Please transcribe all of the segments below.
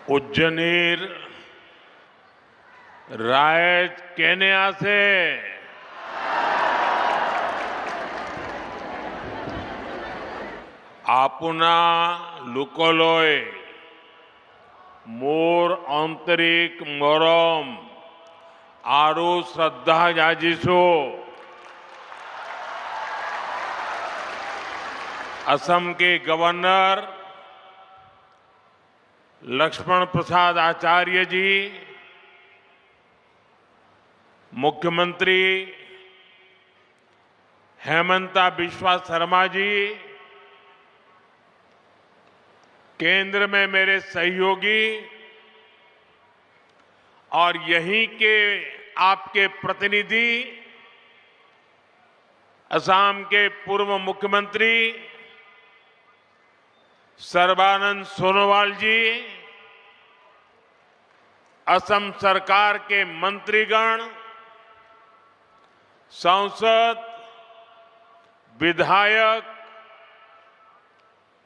उज्जनीर रायज केन्या से आपुना लुकोलोय मोर आंतरिक मोरम आरु श्रद्धा जाजिसो असम के गवर्नर लक्ष्मण प्रसाद आचार्य जी, मुख्यमंत्री हेमंता बिस्वा शर्मा जी, केंद्र में मेरे सहयोगी और यहीं के आपके प्रतिनिधि असम के पूर्व मुख्यमंत्री सर्बानंद सोनोवाल जी, असम सरकार के मंत्रीगण, सांसद, विधायक,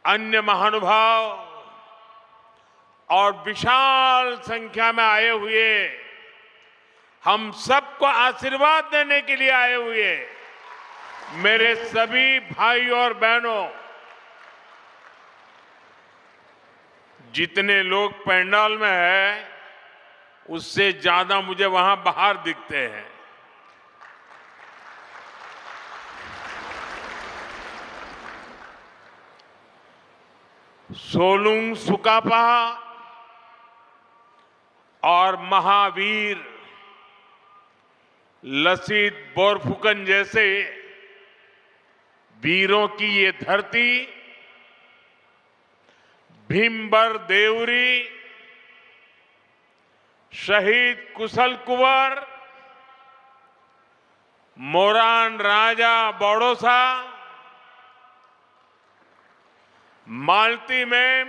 अन्य महानुभाव और विशाल संख्या में आए हुए हम सबको आशीर्वाद देने के लिए आए हुए मेरे सभी भाई और बहनों, जितने लोग पंडाल में हैं उससे ज्यादा मुझे वहां बाहर दिखते हैं। सोलुंग सुकापा और महावीर लसित बोरफुकन जैसे वीरों की ये धरती, भीमबर देवरी, शहीद कुशल कुंवर, मोरान राजा बड़ौसा, मालती मैम,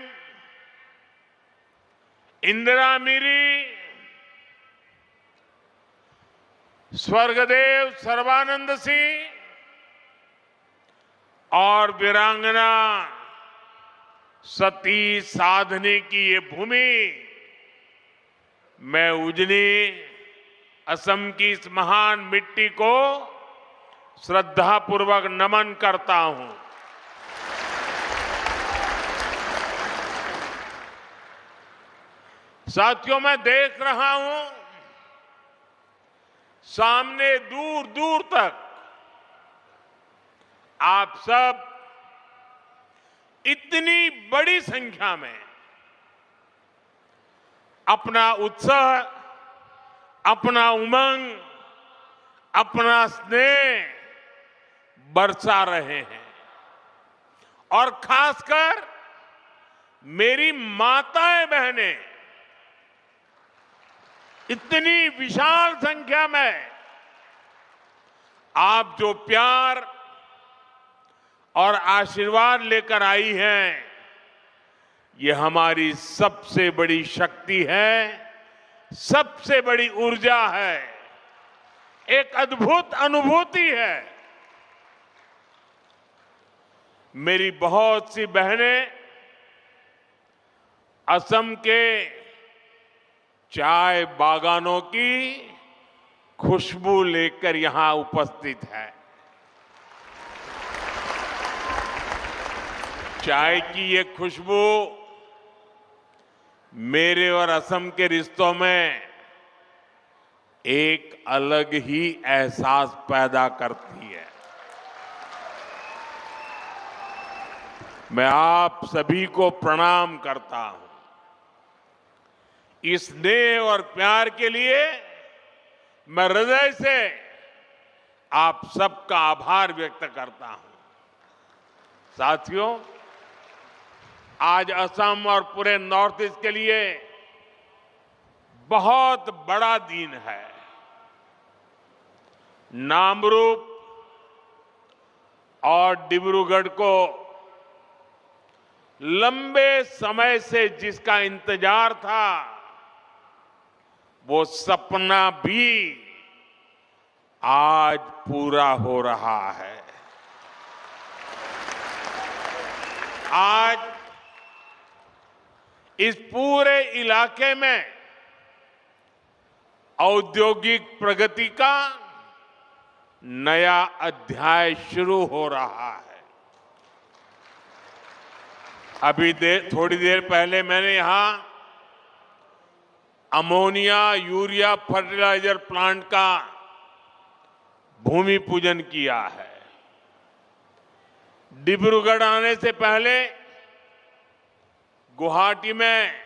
इंदिरा मिरी, स्वर्गदेव सर्बानंद सिंह और वीरांगना सती साधनी की ये भूमि, मैं उजनी असम की इस महान मिट्टी को श्रद्धापूर्वक नमन करता हूं। साथियों, मैं देख रहा हूं सामने दूर दूर तक आप सब इतनी बड़ी संख्या में अपना उत्साह, अपना उमंग, अपना स्नेह बरसा रहे हैं और खासकर मेरी माताएं बहनें इतनी विशाल संख्या में आप जो प्यार और आशीर्वाद लेकर आई हैं, ये हमारी सबसे बड़ी शक्ति है, सबसे बड़ी ऊर्जा है, एक अद्भुत अनुभूति है। मेरी बहुत सी बहनें असम के चाय बागानों की खुशबू लेकर यहां उपस्थित है। चाय की ये खुशबू मेरे और असम के रिश्तों में एक अलग ही एहसास पैदा करती है। मैं आप सभी को प्रणाम करता हूं। इस स्नेह और प्यार के लिए मैं हृदय से आप सबका आभार व्यक्त करता हूं। साथियों, आज असम और पूरे नॉर्थ ईस्ट के लिए बहुत बड़ा दिन है। नामरूप और डिब्रूगढ़ को लंबे समय से जिसका इंतजार था, वो सपना भी आज पूरा हो रहा है। आज इस पूरे इलाके में औद्योगिक प्रगति का नया अध्याय शुरू हो रहा है। अभी थोड़ी देर पहले मैंने यहां अमोनिया यूरिया फर्टिलाइजर प्लांट का भूमि पूजन किया है। डिब्रूगढ़ आने से पहले गुवाहाटी में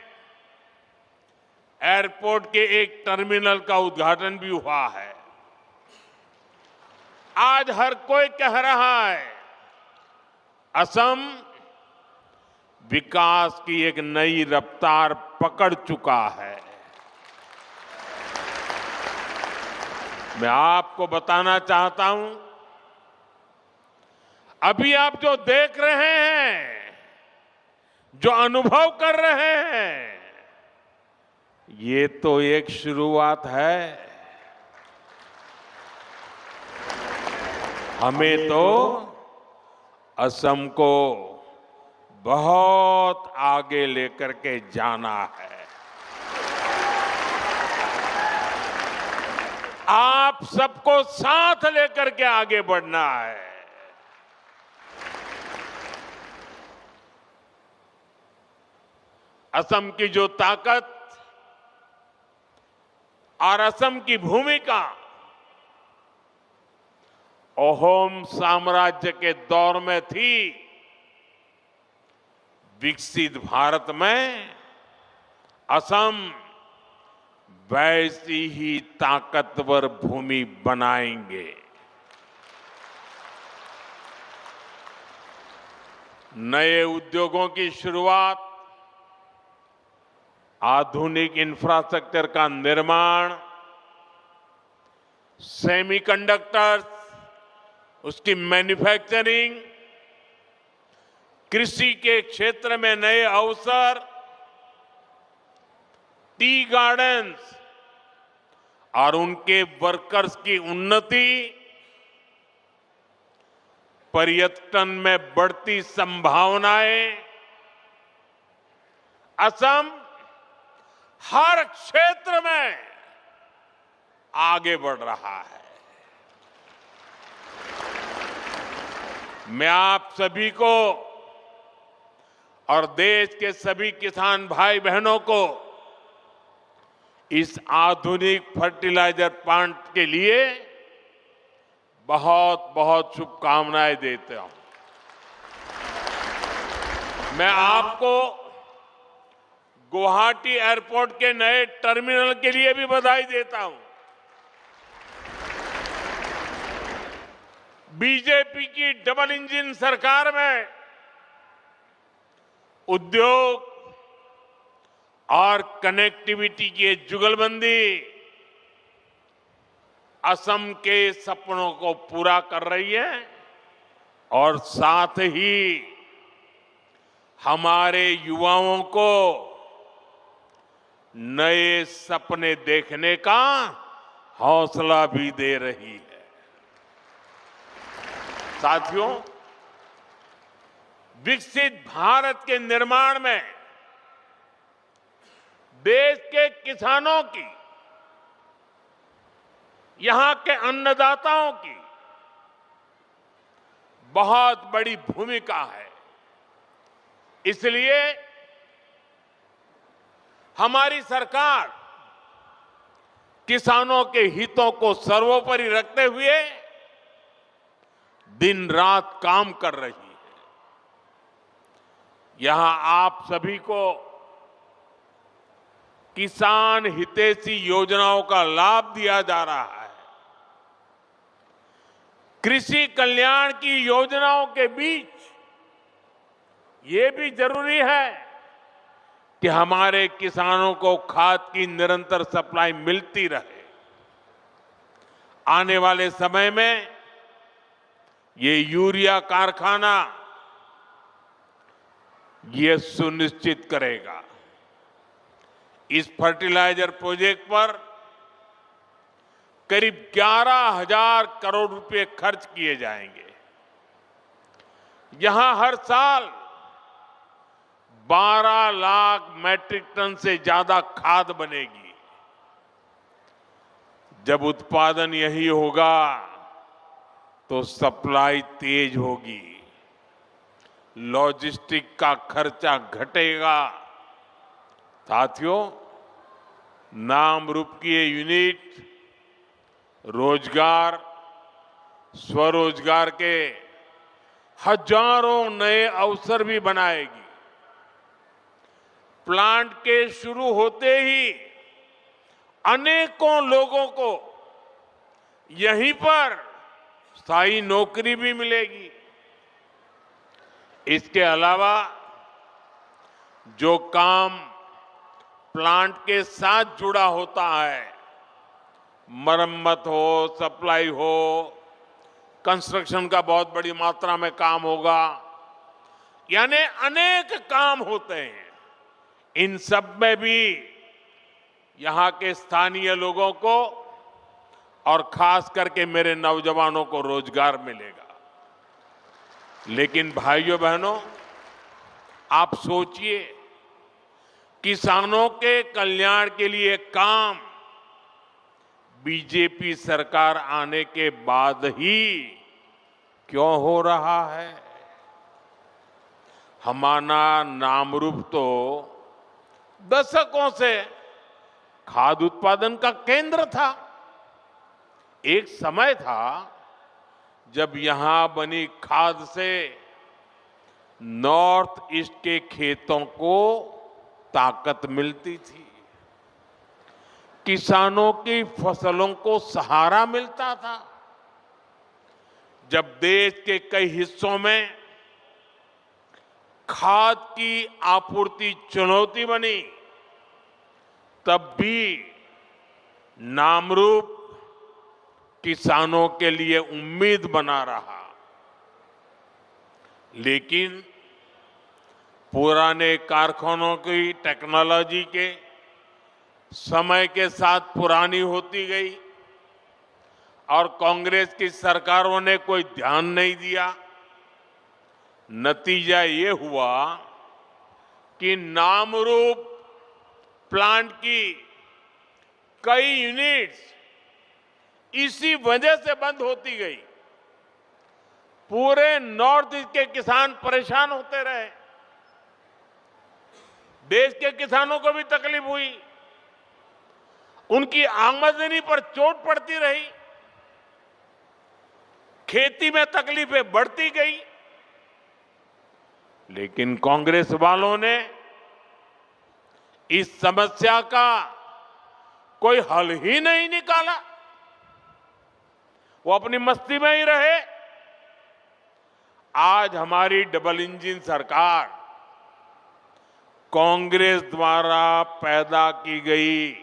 एयरपोर्ट के एक टर्मिनल का उद्घाटन भी हुआ है। आज हर कोई कह रहा है असम विकास की एक नई रफ्तार पकड़ चुका है। मैं आपको बताना चाहता हूं, अभी आप जो देख रहे हैं, जो अनुभव कर रहे हैं, ये तो एक शुरुआत है। हमें तो असम को बहुत आगे लेकर के जाना है। आप सबको साथ लेकर के आगे बढ़ना है। असम की जो ताकत और असम की भूमिका अहोम साम्राज्य के दौर में थी, विकसित भारत में असम वैसी ही ताकतवर भूमि बनाएंगे। नए उद्योगों की शुरुआत, आधुनिक इंफ्रास्ट्रक्चर का निर्माण, सेमीकंडक्टर्स, उसकी मैन्युफैक्चरिंग, कृषि के क्षेत्र में नए अवसर, टी गार्डन्स और उनके वर्कर्स की उन्नति, पर्यटन में बढ़ती संभावनाएं, असम हर क्षेत्र में आगे बढ़ रहा है। मैं आप सभी को और देश के सभी किसान भाई बहनों को इस आधुनिक फर्टिलाइजर प्लांट के लिए बहुत बहुत शुभकामनाएं देता हूं। मैं आपको गुवाहाटी एयरपोर्ट के नए टर्मिनल के लिए भी बधाई देता हूं। बीजेपी की डबल इंजन सरकार में उद्योग और कनेक्टिविटी की जुगलबंदी असम के सपनों को पूरा कर रही है और साथ ही हमारे युवाओं को नए सपने देखने का हौसला भी दे रही है। साथियों, विकसित भारत के निर्माण में देश के किसानों की, यहां के अन्नदाताओं की बहुत बड़ी भूमिका है। इसलिए हमारी सरकार किसानों के हितों को सर्वोपरि रखते हुए दिन रात काम कर रही है। यहां आप सभी को किसान हितैषी योजनाओं का लाभ दिया जा रहा है। कृषि कल्याण की योजनाओं के बीच ये भी जरूरी है कि हमारे किसानों को खाद की निरंतर सप्लाई मिलती रहे। आने वाले समय में ये यूरिया कारखाना ये सुनिश्चित करेगा। इस फर्टिलाइजर प्रोजेक्ट पर करीब 11,000 करोड़ रुपए खर्च किए जाएंगे। यहां हर साल 12 लाख मैट्रिक टन से ज्यादा खाद बनेगी। जब उत्पादन यही होगा तो सप्लाई तेज होगी, लॉजिस्टिक का खर्चा घटेगा। साथियों, नाम रूप की ये यूनिट रोजगार, स्वरोजगार के हजारों नए अवसर भी बनाएगी। प्लांट के शुरू होते ही अनेकों लोगों को यहीं पर स्थायी नौकरी भी मिलेगी। इसके अलावा जो काम प्लांट के साथ जुड़ा होता है, मरम्मत हो, सप्लाई हो, कंस्ट्रक्शन का बहुत बड़ी मात्रा में काम होगा, यानी अनेक काम होते हैं। इन सब में भी यहां के स्थानीय लोगों को और खास करके मेरे नौजवानों को रोजगार मिलेगा। लेकिन भाइयों बहनों, आप सोचिए, किसानों के कल्याण के लिए काम बीजेपी सरकार आने के बाद ही क्यों हो रहा है? हमारा नामरूप तो दशकों से खाद्य उत्पादन का केंद्र था। एक समय था जब यहां बनी खाद से नॉर्थ ईस्ट के खेतों को ताकत मिलती थी, किसानों की फसलों को सहारा मिलता था। जब देश के कई हिस्सों में खाद की आपूर्ति चुनौती बनी, तब भी नामरूप किसानों के लिए उम्मीद बना रहा। लेकिन पुराने कारखानों की टेक्नोलॉजी के समय के साथ पुरानी होती गई और कांग्रेस की सरकारों ने कोई ध्यान नहीं दिया। नतीजा ये हुआ कि नामरूप प्लांट की कई यूनिट्स इसी वजह से बंद होती गई। पूरे नॉर्थ ईस्ट के किसान परेशान होते रहे, देश के किसानों को भी तकलीफ हुई, उनकी आमदनी पर चोट पड़ती रही, खेती में तकलीफें बढ़ती गई। लेकिन कांग्रेस वालों ने इस समस्या का कोई हल ही नहीं निकाला। वो अपनी मस्ती में ही रहे। आज हमारी डबल इंजन सरकार कांग्रेस द्वारा पैदा की गई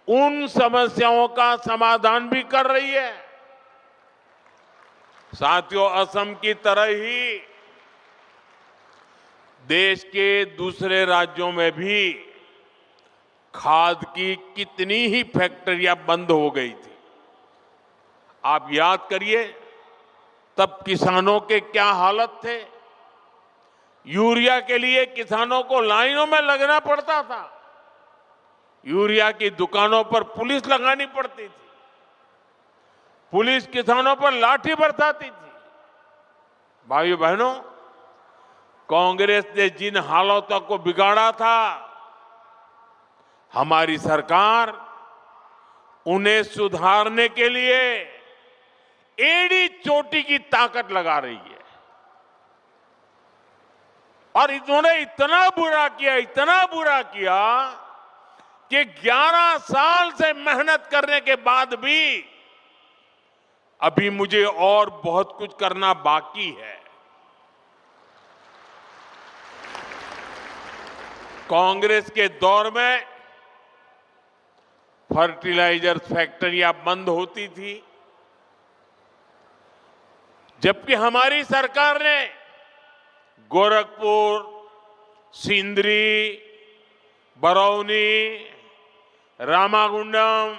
उन समस्याओं का समाधान भी कर रही है। साथियों, असम की तरह ही देश के दूसरे राज्यों में भी खाद की कितनी ही फैक्ट्रियां बंद हो गई थी। आप याद करिए, तब किसानों के क्या हालत थे। यूरिया के लिए किसानों को लाइनों में लगना पड़ता था, यूरिया की दुकानों पर पुलिस लगानी पड़ती थी, पुलिस किसानों पर लाठी बरसाती थी। भाइयों बहनों, कांग्रेस ने जिन हालातों को बिगाड़ा था, हमारी सरकार उन्हें सुधारने के लिए एड़ी चोटी की ताकत लगा रही है। और इन्होंने इतना बुरा किया कि 11 साल से मेहनत करने के बाद भी अभी मुझे और बहुत कुछ करना बाकी है। कांग्रेस के दौर में फर्टिलाइजर फैक्ट्रियां बंद होती थी, जबकि हमारी सरकार ने गोरखपुर, सिंदरी, बरौनी, रामागुंडम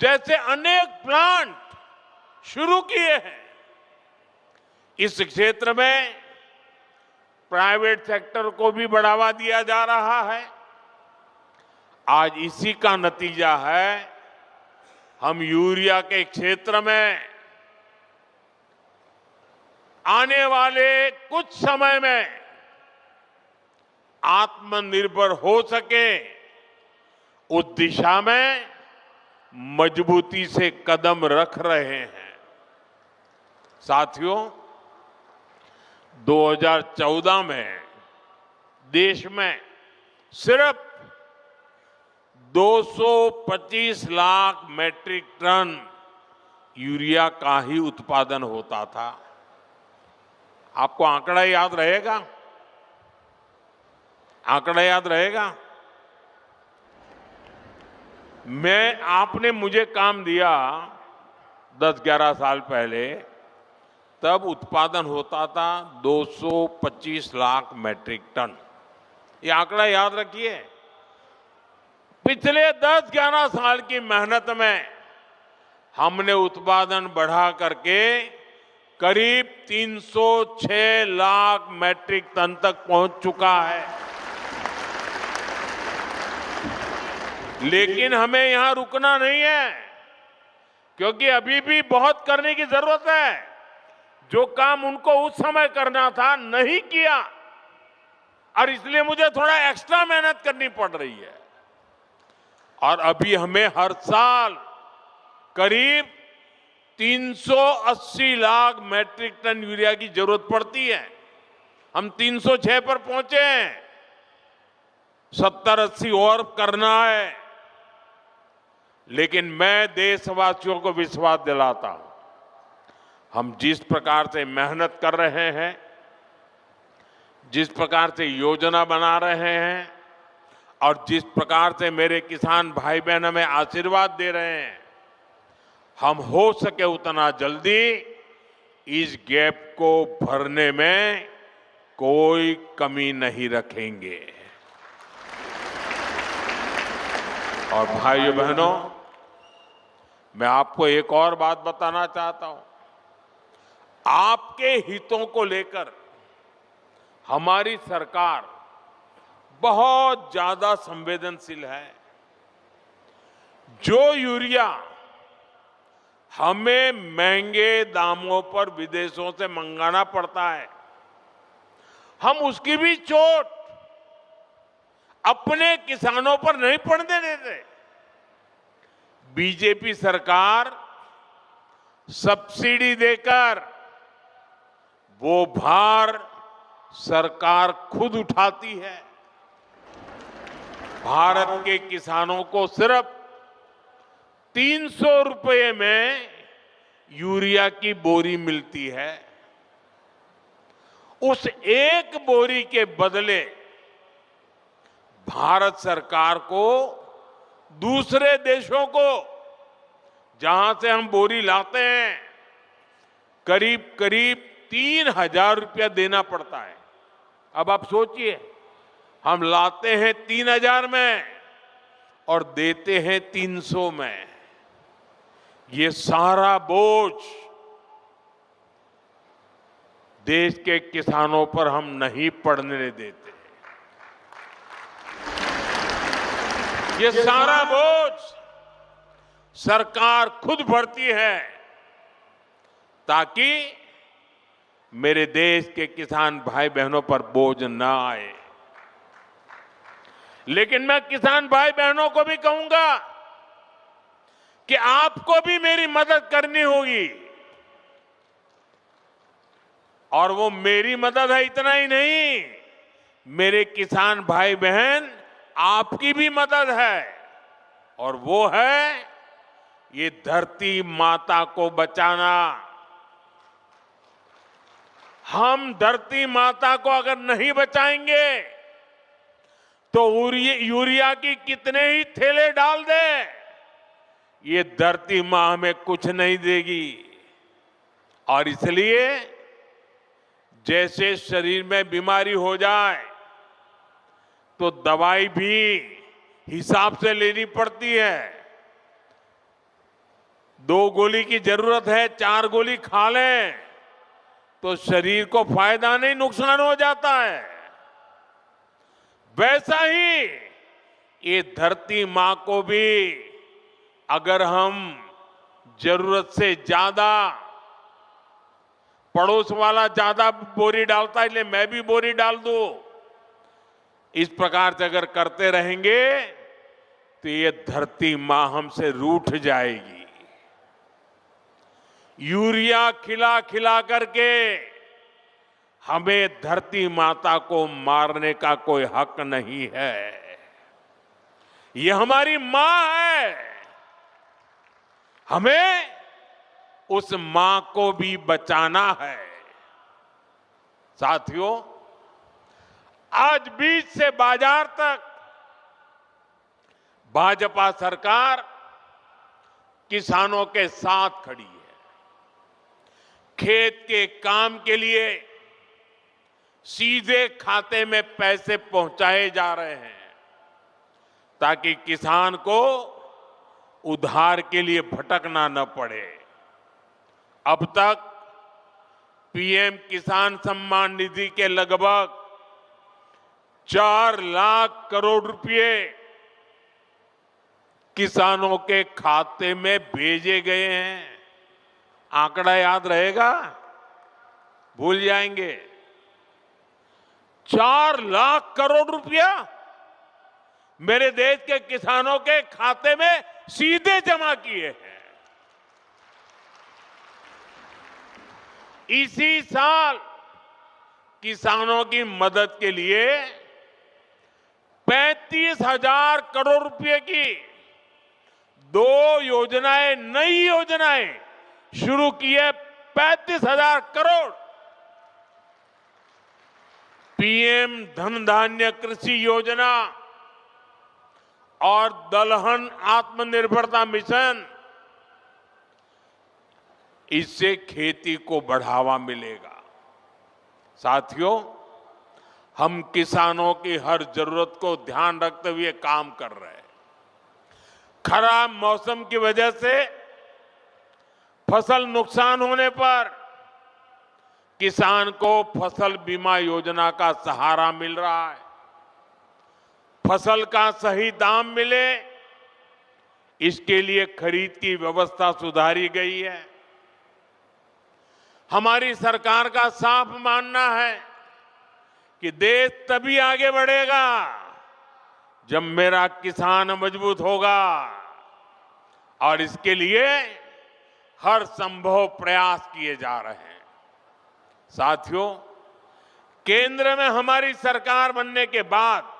जैसे अनेक प्लांट शुरू किए हैं। इस क्षेत्र में प्राइवेट सेक्टर को भी बढ़ावा दिया जा रहा है। आज इसी का नतीजा है हम यूरिया के क्षेत्र में आने वाले कुछ समय में आत्मनिर्भर हो सके, उस दिशा में मजबूती से कदम रख रहे हैं। साथियों, 2014 में देश में सिर्फ 225 लाख मैट्रिक टन यूरिया का ही उत्पादन होता था। आपको आंकड़ा याद रहेगा? आंकड़ा याद रहेगा? आपने मुझे काम दिया 10-11 साल पहले, तब उत्पादन होता था 225 लाख मैट्रिक टन। ये आंकड़ा याद रखिए। पिछले 10-11 साल की मेहनत में हमने उत्पादन बढ़ा करके करीब 306 लाख मैट्रिक टन तक पहुंच चुका है। लेकिन हमें यहां रुकना नहीं है, क्योंकि अभी भी बहुत करने की जरूरत है। जो काम उनको उस समय करना था नहीं किया, और इसलिए मुझे थोड़ा एक्स्ट्रा मेहनत करनी पड़ रही है। और अभी हमें हर साल करीब 380 लाख मैट्रिक टन यूरिया की जरूरत पड़ती है। हम 306 पर पहुंचे हैं, 70-80 और करना है। लेकिन मैं देशवासियों को विश्वास दिलाता हूं, हम जिस प्रकार से मेहनत कर रहे हैं, जिस प्रकार से योजना बना रहे हैं, और जिस प्रकार से मेरे किसान भाई बहन हमें आशीर्वाद दे रहे हैं, हम हो सके उतना जल्दी इस गैप को भरने में कोई कमी नहीं रखेंगे। और भाइयों बहनों, मैं आपको एक और बात बताना चाहता हूं। आपके हितों को लेकर हमारी सरकार बहुत ज्यादा संवेदनशील है। जो यूरिया हमें महंगे दामों पर विदेशों से मंगाना पड़ता है, हम उसकी भी चोट अपने किसानों पर नहीं पड़ने देते। बीजेपी सरकार सब्सिडी देकर वो भार सरकार खुद उठाती है। भारत के किसानों को सिर्फ 300 रुपए में यूरिया की बोरी मिलती है। उस एक बोरी के बदले भारत सरकार को दूसरे देशों को, जहां से हम बोरी लाते हैं, करीब करीब 3,000 रुपया देना पड़ता है। अब आप सोचिए, हम लाते हैं 3,000 में और देते हैं 300 में। ये सारा बोझ देश के किसानों पर हम नहीं पड़ने देते। ये सारा बोझ सरकार खुद भरती है, ताकि मेरे देश के किसान भाई बहनों पर बोझ न आए। लेकिन मैं किसान भाई बहनों को भी कहूंगा कि आपको भी मेरी मदद करनी होगी। और वो मेरी मदद है इतना ही नहीं, मेरे किसान भाई बहन आपकी भी मदद है। और वो है ये धरती माता को बचाना। हम धरती माता को अगर नहीं बचाएंगे तो यूरिया की कितने ही थैले डाल दे, ये धरती मां हमें कुछ नहीं देगी। और इसलिए जैसे शरीर में बीमारी हो जाए तो दवाई भी हिसाब से लेनी पड़ती है। 2 गोली की जरूरत है, 4 गोली खा लें तो शरीर को फायदा नहीं नुकसान हो जाता है। वैसा ही ये धरती मां को भी अगर हम जरूरत से ज्यादा, पड़ोस वाला ज्यादा बोरी डालता है इसलिए मैं भी बोरी डाल दूं, इस प्रकार से अगर करते रहेंगे तो ये धरती मां हमसे रूठ जाएगी। यूरिया खिला खिला करके हमें धरती माता को मारने का कोई हक नहीं है। ये हमारी मां है, हमें उस मां को भी बचाना है। साथियों, आज बीज से बाजार तक भाजपा सरकार किसानों के साथ खड़ी है। खेत के काम के लिए सीधे खाते में पैसे पहुंचाए जा रहे हैं ताकि किसान को उधार के लिए भटकना न पड़े। अब तक पीएम किसान सम्मान निधि के लगभग 4 लाख करोड़ रुपए किसानों के खाते में भेजे गए हैं। आंकड़ा याद रहेगा? भूल जाएंगे? 4 लाख करोड़ रुपया मेरे देश के किसानों के खाते में सीधे जमा किए हैं। इसी साल किसानों की मदद के लिए 35,000 करोड़ रुपए की 2 योजनाएं, नई योजनाएं शुरू की है। 35,000 करोड़। पीएम धन धान्य कृषि योजना और दलहन आत्मनिर्भरता मिशन, इससे खेती को बढ़ावा मिलेगा। साथियों, हम किसानों की हर जरूरत को ध्यान रखते हुए काम कर रहे हैं। खराब मौसम की वजह से फसल नुकसान होने पर किसान को फसल बीमा योजना का सहारा मिल रहा है। फसल का सही दाम मिले, इसके लिए खरीद की व्यवस्था सुधारी गई है। हमारी सरकार का साफ मानना है कि देश तभी आगे बढ़ेगा जब मेरा किसान मजबूत होगा, और इसके लिए हर संभव प्रयास किए जा रहे हैं। साथियों, केंद्र में हमारी सरकार बनने के बाद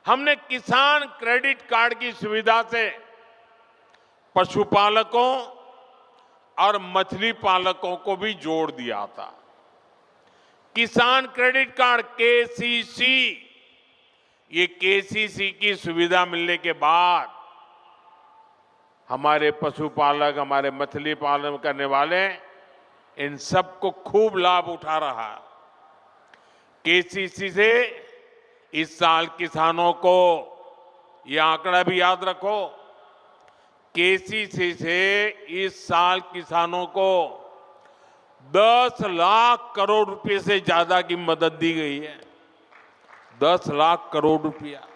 हमने किसान क्रेडिट कार्ड की सुविधा से पशुपालकों और मछली पालकों को भी जोड़ दिया था। किसान क्रेडिट कार्ड केसीसी, ये केसीसी की सुविधा मिलने के बाद हमारे पशुपालक, हमारे मछली पालन करने वाले, इन सबको खूब लाभ उठा रहा। केसीसी से इस साल किसानों को, यह आंकड़ा भी याद रखो, केसीसी से इस साल किसानों को 10 लाख करोड़ रुपए से ज्यादा की मदद दी गई है। 10 लाख करोड़ रुपया।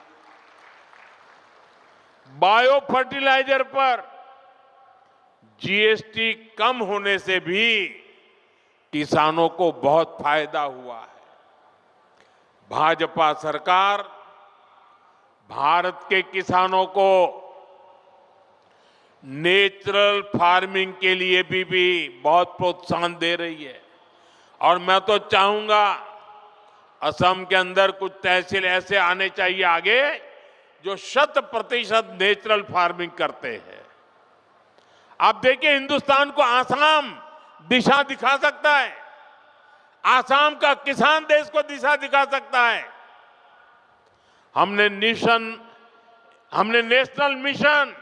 बायो फर्टिलाइजर पर जीएसटी कम होने से भी किसानों को बहुत फायदा हुआ है। भाजपा सरकार भारत के किसानों को नेचुरल फार्मिंग के लिए भी बहुत प्रोत्साहन दे रही है। और मैं तो चाहूंगा असम के अंदर कुछ तहसील ऐसे आने चाहिए आगे जो 100% नेचुरल फार्मिंग करते हैं। आप देखिए, हिंदुस्तान को आसाम दिशा दिखा सकता है। आसाम का किसान देश को दिशा दिखा सकता है। हमने नेशनल मिशन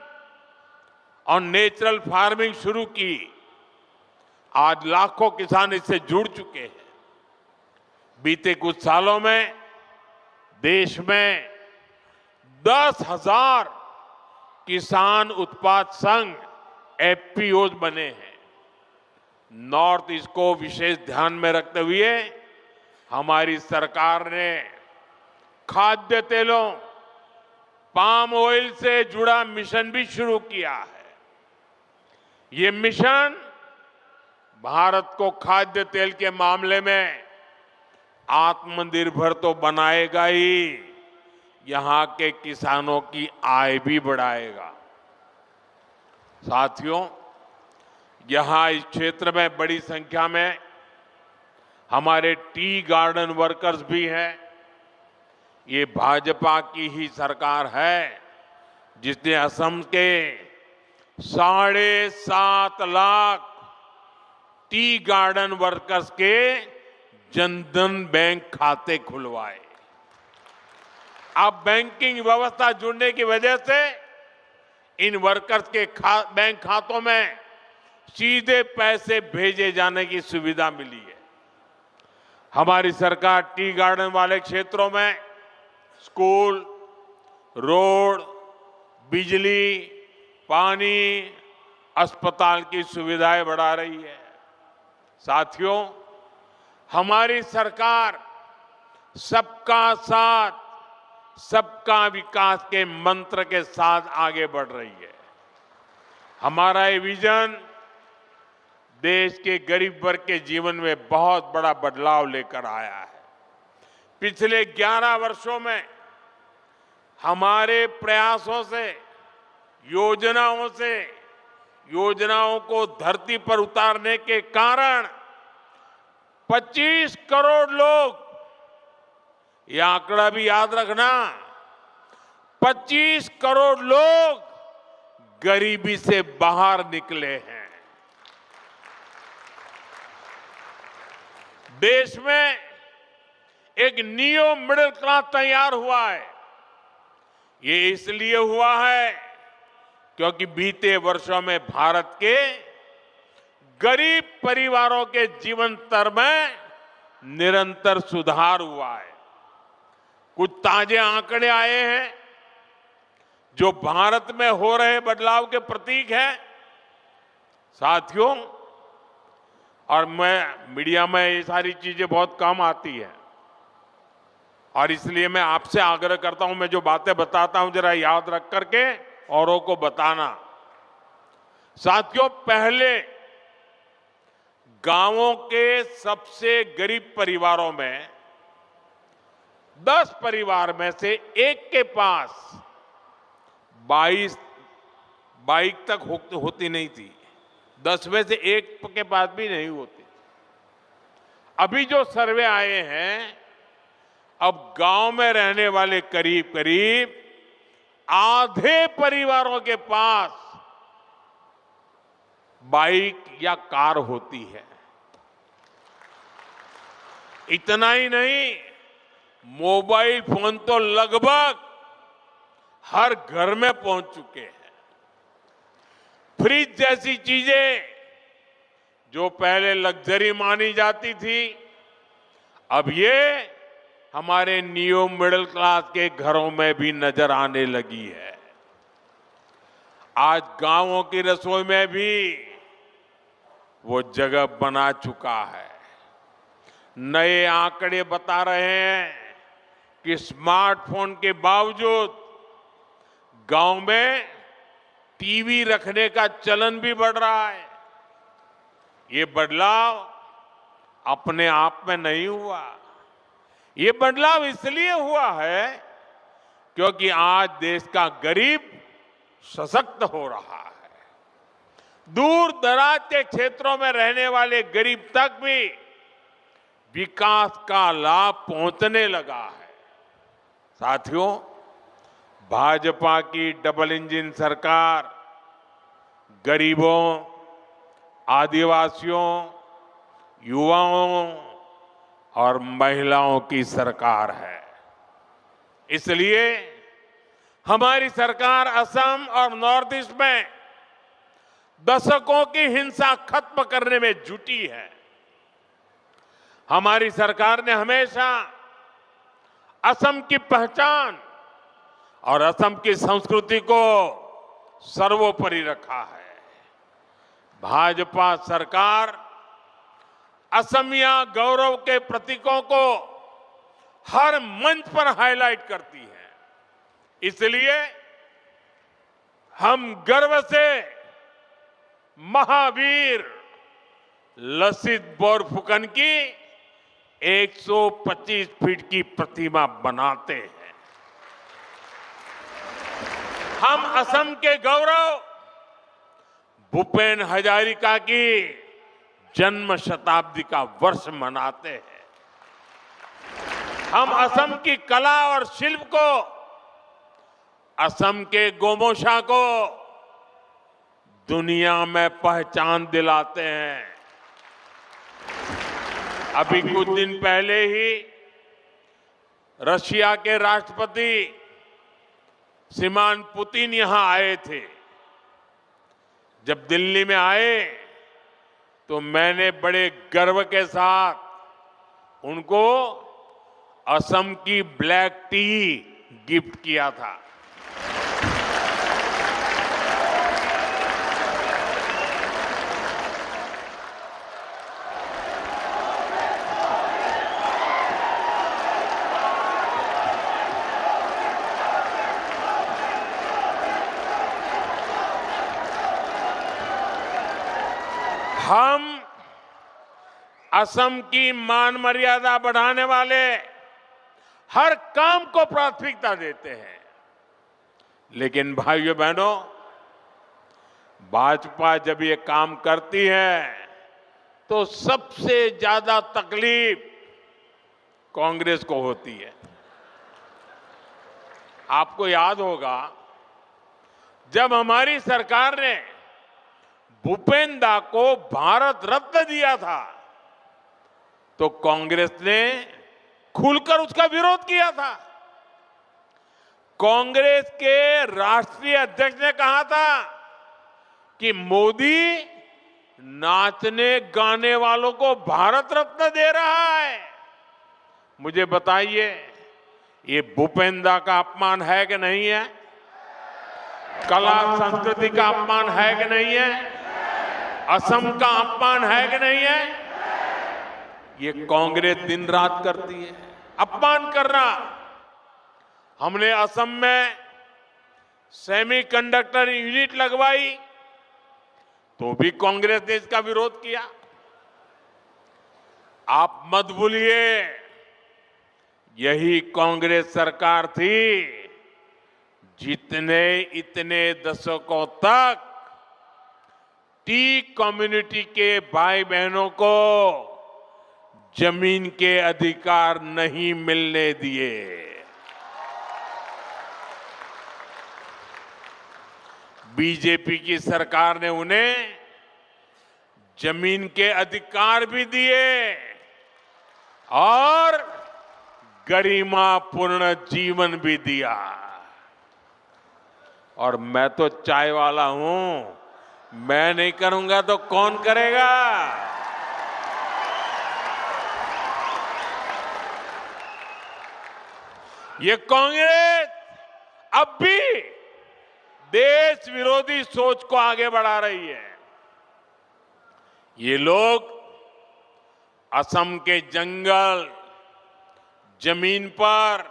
और नेचुरल फार्मिंग शुरू की। आज लाखों किसान इससे जुड़ चुके हैं। बीते कुछ सालों में देश में 10,000 किसान उत्पाद संघ एफपीओज बने हैं। नॉर्थ ईस्ट को विशेष ध्यान में रखते हुए हमारी सरकार ने खाद्य तेलों, पाम ऑयल से जुड़ा मिशन भी शुरू किया है। ये मिशन भारत को खाद्य तेल के मामले में आत्मनिर्भर तो बनाएगा ही, यहां के किसानों की आय भी बढ़ाएगा। साथियों, यहां इस क्षेत्र में बड़ी संख्या में हमारे टी गार्डन वर्कर्स भी हैं। ये भाजपा की ही सरकार है जिसने असम के 7.5 लाख टी गार्डन वर्कर्स के जनधन बैंक खाते खुलवाए। अब बैंकिंग व्यवस्था जुड़ने की वजह से इन वर्कर्स के बैंक खातों में सीधे पैसे भेजे जाने की सुविधा मिली है। हमारी सरकार टी गार्डन वाले क्षेत्रों में स्कूल, रोड, बिजली, पानी, अस्पताल की सुविधाएं बढ़ा रही है। साथियों, हमारी सरकार सबका साथ, सबका विकास के मंत्र के साथ आगे बढ़ रही है। हमारा ये विजन देश के गरीब वर्ग के जीवन में बहुत बड़ा बदलाव लेकर आया है। पिछले 11 वर्षों में हमारे प्रयासों से, योजनाओं को धरती पर उतारने के कारण 25 करोड़ लोग, यह आंकड़ा भी याद रखना, 25 करोड़ लोग गरीबी से बाहर निकले हैं। देश में एक न्यू मिडिल क्लास तैयार हुआ है। ये इसलिए हुआ है क्योंकि बीते वर्षों में भारत के गरीब परिवारों के जीवन स्तर में निरंतर सुधार हुआ है। कुछ ताजे आंकड़े आए हैं जो भारत में हो रहे बदलाव के प्रतीक हैं। साथियों, और मैं मीडिया में ये सारी चीजें बहुत कम आती है और इसलिए मैं आपसे आग्रह करता हूं, मैं जो बातें बताता हूं जरा याद रख करके औरों को बताना। साथियों, पहले गांवों के सबसे गरीब परिवारों में 10 परिवार में से एक के पास 22 बाइक तक होती नहीं थी। 10 में से एक के पास भी नहीं होती। अभी जो सर्वे आए हैं, अब गांव में रहने वाले करीब करीब आधे परिवारों के पास बाइक या कार होती है। इतना ही नहीं, मोबाइल फोन तो लगभग हर घर में पहुंच चुके हैं। फ्रिज जैसी चीजें जो पहले लग्जरी मानी जाती थी, अब ये हमारे न्यू मिडिल क्लास के घरों में भी नजर आने लगी है। आज गांवों की रसोई में भी वो जगह बना चुका है। नए आंकड़े बता रहे हैं कि स्मार्टफोन के बावजूद गांव में टीवी रखने का चलन भी बढ़ रहा है। ये बदलाव अपने आप में नहीं हुआ। ये बदलाव इसलिए हुआ है क्योंकि आज देश का गरीब सशक्त हो रहा है। दूर दराज के क्षेत्रों में रहने वाले गरीब तक भी विकास का लाभ पहुंचने लगा है। साथियों, भाजपा की डबल इंजन सरकार गरीबों, आदिवासियों, युवाओं और महिलाओं की सरकार है। इसलिए हमारी सरकार असम और नॉर्थ ईस्ट में दशकों की हिंसा खत्म करने में जुटी है। हमारी सरकार ने हमेशा असम की पहचान और असम की संस्कृति को सर्वोपरि रखा है। भाजपा सरकार असमिया गौरव के प्रतीकों को हर मंच पर हाईलाइट करती है। इसलिए हम गर्व से महावीर लसित बोरफुकन की 125 फीट की प्रतिमा बनाते हैं। हम असम के गौरव भूपेन हजारिका की जन्म शताब्दी का वर्ष मनाते हैं। हम असम की कला और शिल्प को, असम के गोमोशा को दुनिया में पहचान दिलाते हैं। अभी कुछ दिन पहले ही रशिया के राष्ट्रपति श्रीमान पुतिन यहां आए थे। जब दिल्ली में आए तो मैंने बड़े गर्व के साथ उनको असम की ब्लैक टी गिफ्ट किया था। हम असम की मान मर्यादा बढ़ाने वाले हर काम को प्राथमिकता देते हैं। लेकिन भाइयों बहनों, भाजपा जब ये काम करती है तो सबसे ज्यादा तकलीफ कांग्रेस को होती है। आपको याद होगा, जब हमारी सरकार ने भूपेन दा को भारत रत्न दिया था तो कांग्रेस ने खुलकर उसका विरोध किया था। कांग्रेस के राष्ट्रीय अध्यक्ष ने कहा था कि मोदी नाचने गाने वालों को भारत रत्न दे रहा है। मुझे बताइए, ये भूपेन दा का अपमान है कि नहीं है? कला संस्कृति का अपमान है कि नहीं है? असम का अपमान है कि नहीं है? ये कांग्रेस दिन रात करती है अपमान करना। हमने असम में सेमीकंडक्टर यूनिट लगवाई तो भी कांग्रेस ने इसका विरोध किया। आप मत भूलिए, यही कांग्रेस सरकार थी जितने इतने दशकों तक टी कम्युनिटी के भाई बहनों को जमीन के अधिकार नहीं मिलने दिए। बीजेपी की सरकार ने उन्हें जमीन के अधिकार भी दिए और गरिमापूर्ण जीवन भी दिया। और मैं तो चाय वाला हूं, मैं नहीं करूंगा तो कौन करेगा? ये कांग्रेस अब भी देश विरोधी सोच को आगे बढ़ा रही है। ये लोग असम के जंगल, जमीन पर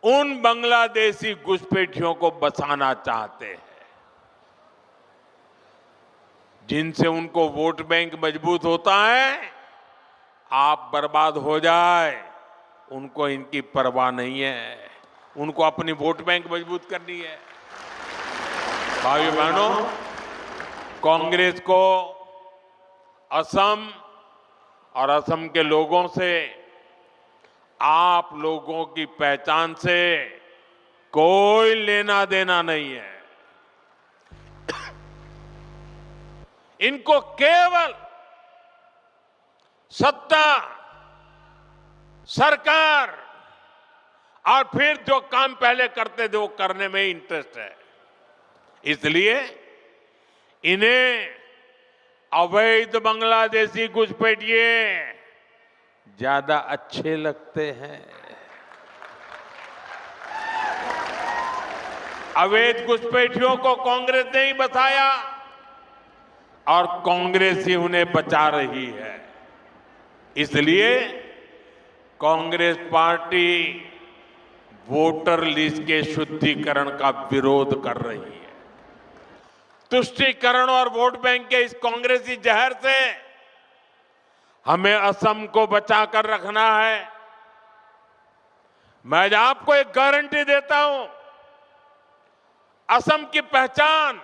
उन बांग्लादेशी घुसपैठियों को बसाना चाहते हैं जिनसे उनको वोट बैंक मजबूत होता है। आप बर्बाद हो जाए, उनको इनकी परवाह नहीं है। उनको अपनी वोट बैंक मजबूत करनी है। भाइयों बहनों, कांग्रेस को असम और असम के लोगों से, आप लोगों की पहचान से कोई लेना देना नहीं है। इनको केवल सत्ता, सरकार और फिर जो काम पहले करते थे वो करने में इंटरेस्ट है। इसलिए इन्हें अवैध बांग्लादेशी घुसपैठिए ज्यादा अच्छे लगते हैं। अवैध घुसपैठियों को कांग्रेस ने ही बचाया और कांग्रेस ही उन्हें बचा रही है। इसलिए कांग्रेस पार्टी वोटर लिस्ट के शुद्धिकरण का विरोध कर रही है। तुष्टीकरण और वोट बैंक के इस कांग्रेसी जहर से हमें असम को बचाकर रखना है। मैं आज आपको एक गारंटी देता हूं, असम की पहचान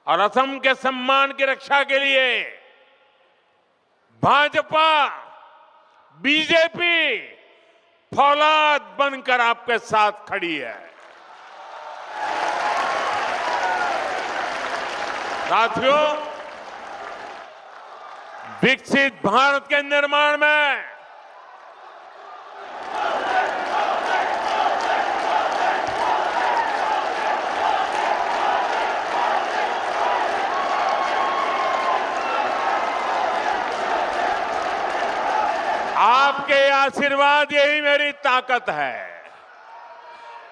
और असम के सम्मान की रक्षा के लिए भाजपा, बीजेपी फौलाद बनकर आपके साथ खड़ी है। साथियों, विकसित भारत के निर्माण में आपके आशीर्वाद यही मेरी ताकत है।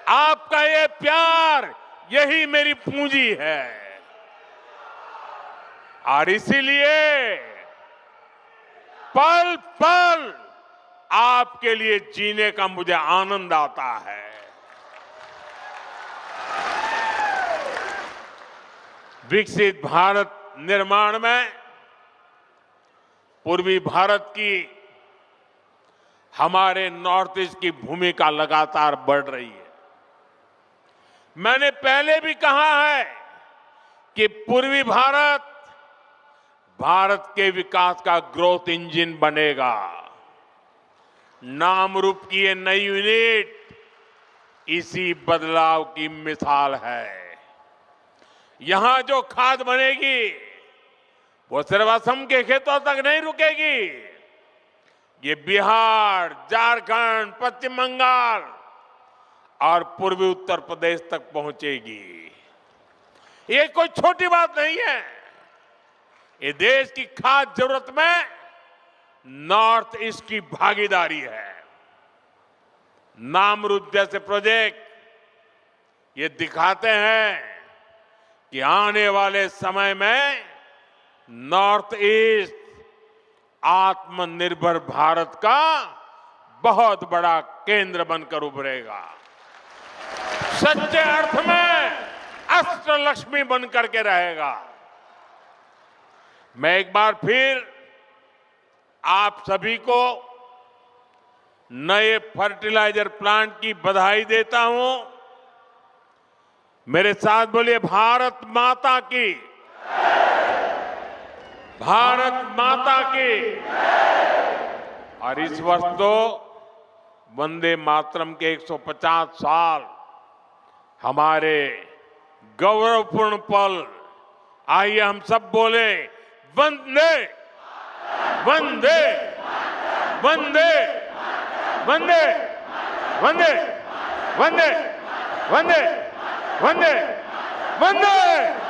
आपका ये प्यार यही मेरी पूंजी है और इसीलिए पल पल आपके लिए जीने का मुझे आनंद आता है। विकसित भारत निर्माण में पूर्वी भारत की हमारे नॉर्थ ईस्ट की भूमिका लगातार बढ़ रही है। मैंने पहले भी कहा है कि पूर्वी भारत भारत के विकास का ग्रोथ इंजन बनेगा। नाम रूप की ये नई यूनिट इसी बदलाव की मिसाल है। यहां जो खाद बनेगी वो सिर्फ असम के खेतों तक नहीं रुकेगी, ये बिहार, झारखंड, पश्चिम बंगाल और पूर्वी उत्तर प्रदेश तक पहुंचेगी। ये कोई छोटी बात नहीं है। ये देश की खास जरूरत में नॉर्थ ईस्ट की भागीदारी है। नामरूप जैसे प्रोजेक्ट ये दिखाते हैं कि आने वाले समय में नॉर्थ ईस्ट आत्मनिर्भर भारत का बहुत बड़ा केंद्र बनकर उभरेगा। सच्चे अर्थ में अष्टलक्ष्मी बनकर के रहेगा। मैं एक बार फिर आप सभी को नए फर्टिलाइजर प्लांट की बधाई देता हूं। मेरे साथ बोलिए, भारत माता की, भारत माता की। और इस वर्ष तो वंदे मातरम के 150 साल, हमारे गौरवपूर्ण पल। आइए हम सब बोले, वंदे वंदे वंदे वंदे वंदे वंदे वंदे वंदे वंदे।